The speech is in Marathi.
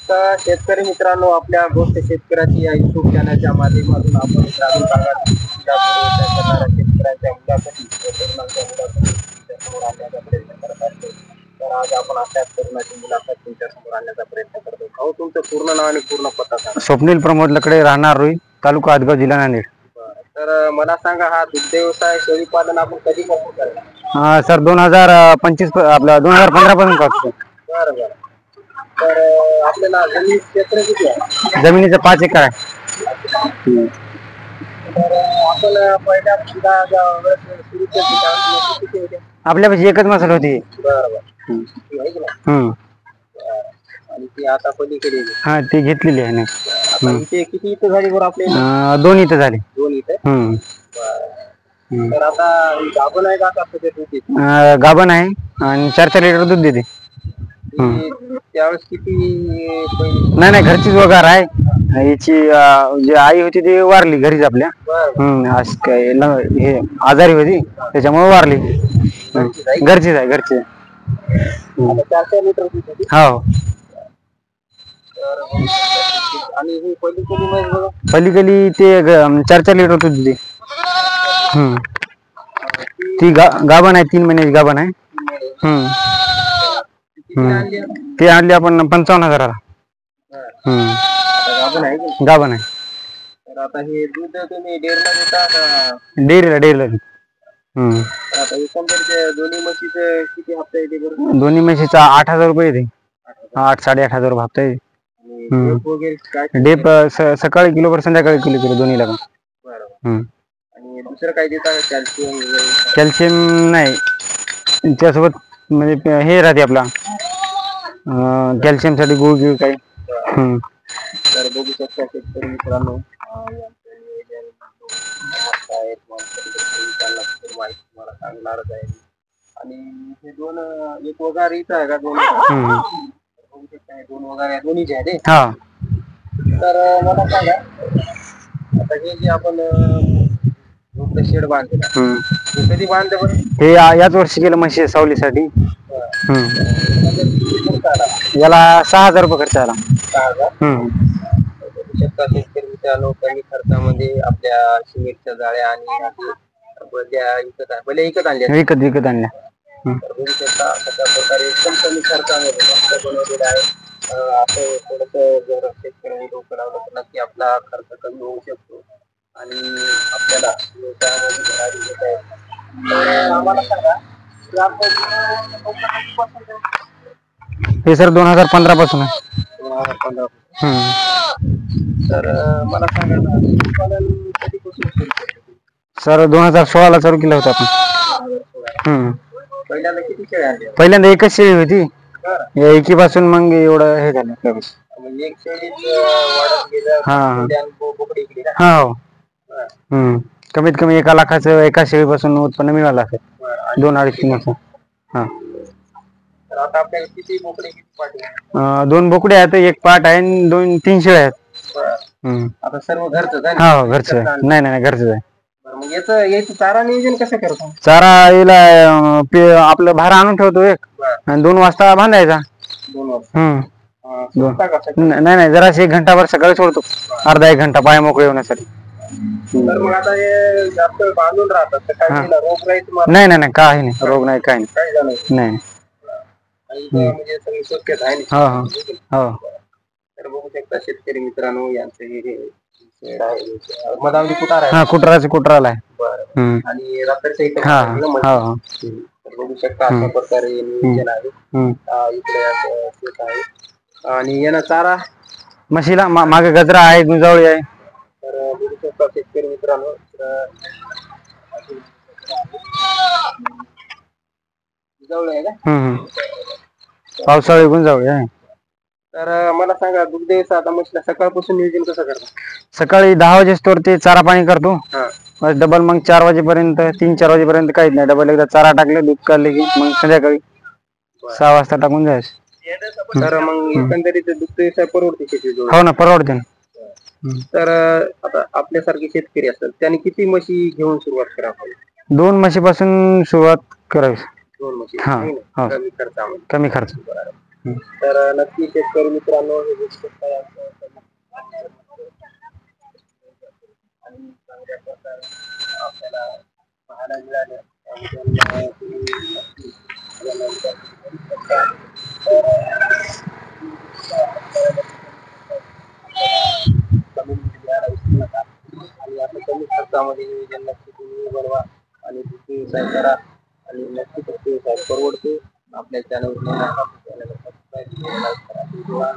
तर शेतकरी मित्रांनो, आपल्या गोष्ट शेतकऱ्याची या युट्यूब चॅनलच्या माध्यमातून आपण ग्रामीण भागात शेतीला व्यवसाय करणाऱ्या शेतकऱ्यांच्या मुलाखती व तरुणांच्या मुलाखती तुमच्यासमोर आणण्याचा प्रयत्न करत असतो. तर आज आपण अशाच तरुणाची मुलाखत तुमच्यासमोर आणण्याचा प्रयत्न करतो. भाऊ, तुमचं पूर्ण नाव आणि पूर्ण पत्ता सांगा. स्वप्नील प्रमोद लकडे, राहणार रुई, तालुका आदगाव, जिल्हा नांदेड. तर मला सांगा, हा दुग्ध व्यवसाय शेळी पालन आपण कधीपासून करणार? सर 2025 आपला 2015 पासून करतो. बरं बरं. तर आपल्याला जमीन क्षेत्र किती आहे? जमिनीचं 5 एकर आहे. तर आपण पहिल्या सुरू केली किती होते? आपल्यापाशी एकच मसाला होती. बरोबर. आणि ती आता पलीकडे हा, ती घेतलेली आहे ना. इथे किती इथं झाली बरं आपले? 2 इथं झाले. 2 इथं. तर आता गाभण आहे का गाभण आहे आणि 4-4 लिटर दूध देते. त्यावेळेस किती? नाही, घरचीच वगार आहे. याची जी आई होती ती वारली घरीच आपल्या. हे आजारी होती त्याच्यामुळे वारली. घरचीच आहे, घरची. 4-4 लिटर दूध देते. हो. आणि ही पलीकडे पलीकडे ते 4-4 लिटर दूध देते. ती गाभण आहे, 3 महिन्याची गाभण आहे. ती आणली आपण 55,000ला. गाभण आहे. तर आता हे दूध तुम्ही डेअरीला देता का? डेअरीला. आता एकंदरीत दोन्ही म्हशीचं किती हप्ता येते बरं? दोन्ही म्हशीचा 8,000 रुपये येते. 8-8,500 रुपये हप्ता येते. डेप सकाळी किलो, संध्याकाळी किलो दोन्हीला पण. आणि दुसरं काय देता? कॅल्शियम नाही, त्यासोबत म्हणजे हे राहते आपला कॅल्शियम साठी गुळ काही. तर बघू शकता शेतकरी मित्रांनो, तुम्हाला सांगणारच आहे. आणि हे एक वगार इथं आहे का? बघू शकता, 2 वगार या दोन्हीचे आहे. तर मला सांगा, आता हे जे आपण शेड बांधलं, कधी बांधलं बरं? हे याच वर्षी केलं म्हशी सावलीसाठी. याला 6,000 रुपये खर्च आला. 6,000. शेतकरी मित्रांनो, कमी खर्चामध्ये आपल्या सिमेंटच्या जाळ्या आणि बल्या विकत आणल्या. विकत आणल्या. बघू शकता, अशा प्रकारे एकदम कमी खर्चामध्ये मस्त बनवलेलं आहे. असं थोडस जर शेतकऱ्यांनी डोकं लावलं तर नक्की आपला खर्च कमी होऊ शकतो आणि आपल्याला व्यवसायामध्ये भरारी घेता येते. आम्हाला सांगा, हे सर 2015 पासून आहे. 2015. तर मला सांगा ना, उत्पादन कधीपासून सुरू केलं? सर 2016 चालू केलं होतं आपण. पहिल्यांदा किती शेळ्या आणल्या? पहिल्यांदा एकच शेळी होती. या एकीपासून मग एवढं हे झालं. म्हणजे एक शेळी वाढत गेलं. हो. कमीत कमी 1 लाखाचं एका शेळीपासून उत्पन्न मिळालं असेल. 2-2.5-3 वर्ष. तर आता आपल्याला किती बोकडे, किती पाटी? 2 बोकडे आहेत, 1 पाट आहे आणि 2-3 शेळ्या आहेत. आता सर्व घरच आहे? हो, घरचं आहे. नाही, घरचंच आहे. मग याचं चारा नियोजन कसं करतो? चारा याला आपलं भारा आणून ठेवतो एक, आणि 2 वाजता बांधायचा. 2 वाजता? नाही, जराशी 1 घंटाभर सकाळी सोडतो. अर्धा 1 घंटा पाय मोकळे होण्यासाठी. तर मग आता हे जास्त बांधून राहतात तर काय रोग राहील? नाही, काही नाही, रोग नाही, काही नाही. म्हणजे सगळी स्वच्छता आहे. हो. तर बघू शकता शेतकरी मित्रांनो, यांचं हे मधावली कुटार आहे. कुटराला आहे. आणि रात्रीचं इथं बघू शकता, अशा प्रकारे नियोजन आहे. इकडे शेत आहे आणि यानं चारा म्हशीला मागे गजरा आहे, गुंजावळी आहे. तर बघू शकता शेतकरी मित्रांनो, गुंजावळी आहे का? पावसाळी गुंजावळी आहे. तर मला सांगा, दुग्ध व्यवसाय आता म्हशीला सकाळपासून नियोजन कसं करतो? सकाळी 10 वाजेस्तोवर ते चारा पाणी करतो. डबल मग 4 वाजेपर्यंत, 3-4 वाजेपर्यंत काहीच नाही. डबल एकदा चारा टाकले, दूध काढले की मग संध्याकाळी 6 वाजता टाकून जायचं. तर मग एकंदरीत दुग्ध व्यवसाय परवडते शेती? हो ना, परवडते ना. तर आता आपल्यासारखे शेतकरी असतात, त्यांनी किती म्हशी घेऊन सुरुवात करावी? 2 म्हशीपासून सुरुवात करावी. 2 म्हशी कमी खर्च. तर नक्की शेतकरी मित्रांनो हे गोष्ट काय आणि चांगल्या प्रकारे आपल्याला पाहायला मिळाले त्याबद्दल तुम्ही नक्की कमी घ्यायला विसरू नका आणि आता कमी खर्चामध्ये नियोजन नक्की तुम्ही बनवा आणि व्यवसाय करा आणि नक्की व्यवसाय परवडतो. आपल्या चॅनल सबस्क्राईब करा.